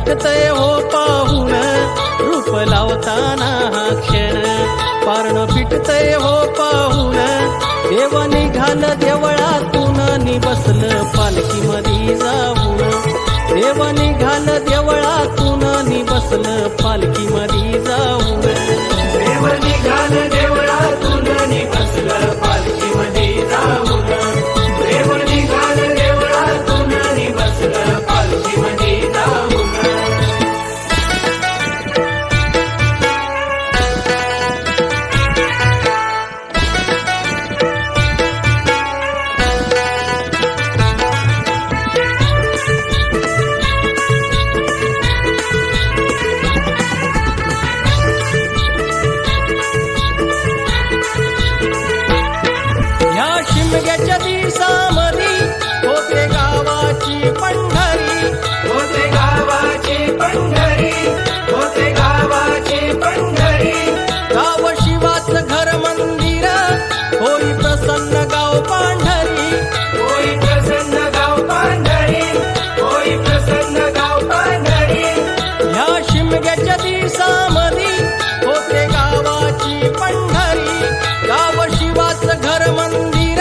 फिटतय हो पाहून, रूप लावताना हा क्षण पारण फिटतय हो पाहून. देव निघाल देवळातून नि बसलं पालखीमधी जाऊन. देव निघाल देवळातून नि बसलं पालखीमधी जाऊन. देव निघाल देवळातून नि बसलं पालखीमधी जाऊन. देव निघाल देवळातून नि बसलं पालखीमधी जाऊन. शिमग्याच्या दिवसामधी होते गावाची पंढरी. होते गावाची पंढरी. होते गावाची पंढरी. गाव शिवाचं घर मंदिर होई प्रसन्न गाव पांढरी. होई प्रसन्न गाव पांढरी. होई प्रसन्न गाव पांढरी. ह्या शिमग्याच्या दिवसामधी होते गावाची पंढरी. गाव शिवाचं घर मंदिर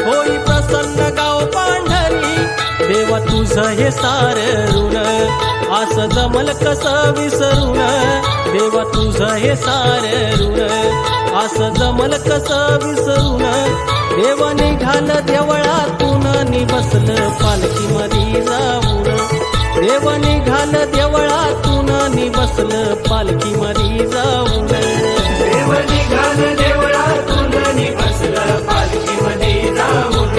होई प्रसन्न गाव पांढरी. देवा तुझं हे सार ऋण असं जमल कसं विसरून. देवा तुझं हे सार ऋण असं जमल कसं विसरून. देव निघाल देवळातून नि बसलं पालखीमधी जाऊन. देव निघाल देवळातून नि बसलं पालखीमधी जाऊन. देव निघाल देवळातून नि बसलं पालखीमधी जाऊन.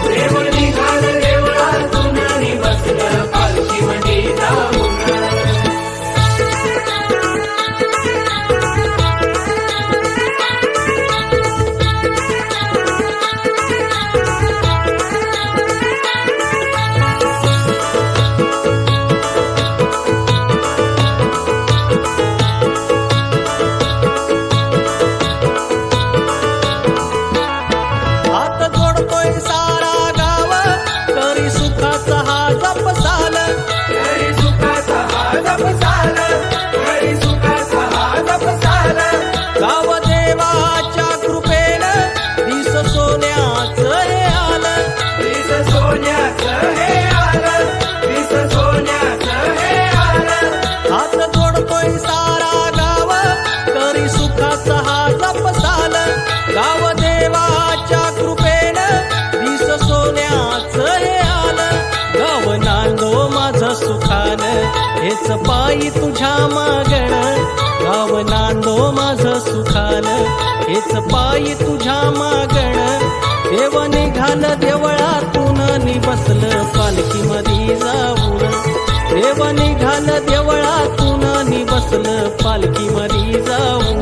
देव निघाल देवळातून नि बसलं पालखीमधी जाऊन. गाव देवाच्या कृपेनं दिस सोन्याचं हे आलं. दिस सोन्याचं हे आलं. दिस सोन्याचं हे आलं. हात जोडतोय सारा गाव करी सुखाचा हा जपसाल. गाव देवाच्या कृपेनं दिस सोन्याचं हे आलं. गाव नांदो माझं सुखानं हेच पायी तुझ्या मागण. गाव नांदो माझं सुखानं हेच पायी तुझ्या मागण. देव निघाल देवळातून नि बसलं पालखीमधी जाऊन. देव निघाल देवळातून नि बसलं पालखीमधी जाऊन.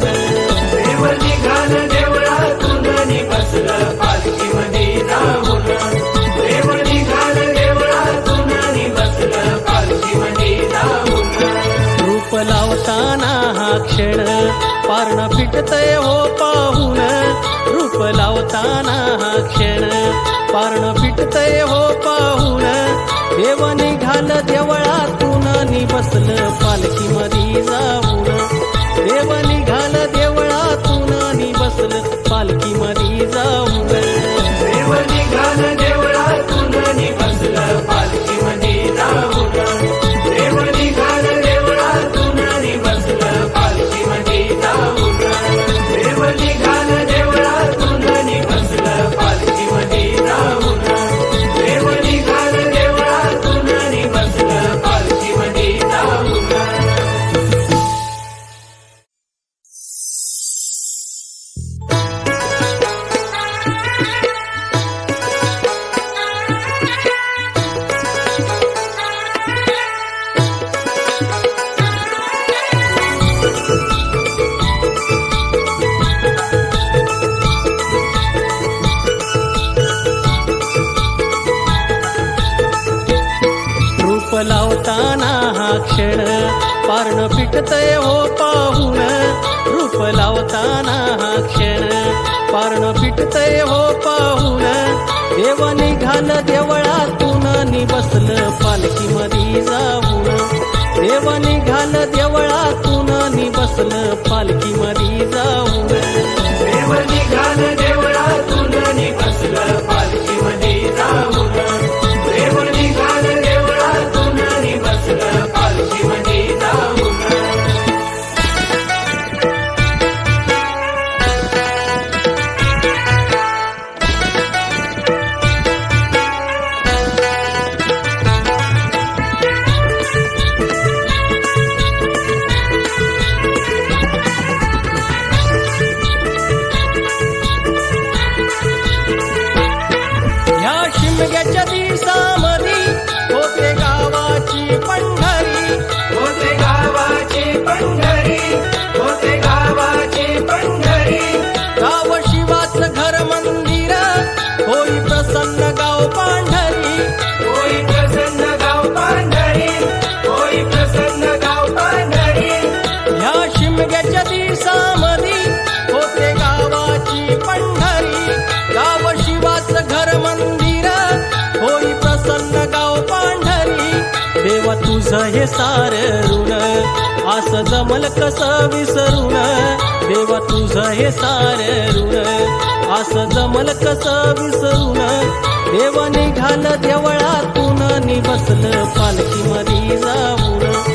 देव निघाल देवळातून नि बसलं पालखीमधी जाऊन. देव निघाल देवळातून नि बसलं पालखीमधी जाऊन. रूप लावताना हा क्षण पारण फिटतय हो पाहून. रूप लावताना हा क्षण पारण फिटतय हो पाहून. देव निघाल देवळातून नि बसलं पालखीमधी जाऊन. देव निघाल देवळातून नि बसलं पालखीमधी जाऊन. देव निघाल देवळातून नि बसलं पालखीमधी जाऊन. देव निघाल देवळातून नि बसलं पालखीमधी जाऊन. देव निघाल देवळातून नि बसलं पालखीमधी जाऊन. देव निघाल देवळातून नि बसलं पालखीमधी जाऊन. लावताना हा क्षण पारण फिटतय हो पाहून. रूप लावताना हा क्षण पारण फिटतय हो पाहून. देव निघाल देवळातून नि बसलं पालखीमधी जाऊन. देव निघाल देवळातून नि बसलं पालखी मधी जाऊन देव निघाल देवळातून नि बसलं पालखी मध्ये जाऊन देव निघाल देवळातून नि बसलं पालखी मध्ये जाऊन शिमग्याच्या दिवसामधी होते गावाची पंढरी होते गावाची पंढरी होते गावाची पंढरी गाव शिवाचं घर मंदिर होई प्रसन्न गाव पांढरी होई प्रसन्न गाव पांढरी होई प्रसन्न गाव पांढरी ह्या शिमग्याच्या दिवसामधी होते गावाची पंढरी गाव शिवाचं घर मंदिर होई प्रसन्न गाव पांढरी देवा तुझं हे सार ऋण असं जमल कसं विसरून देवा तुझं हे सार ऋण असं जमल कसं विसरून देव निघाल देवळातून नि बसलं पालखी मधी जाऊन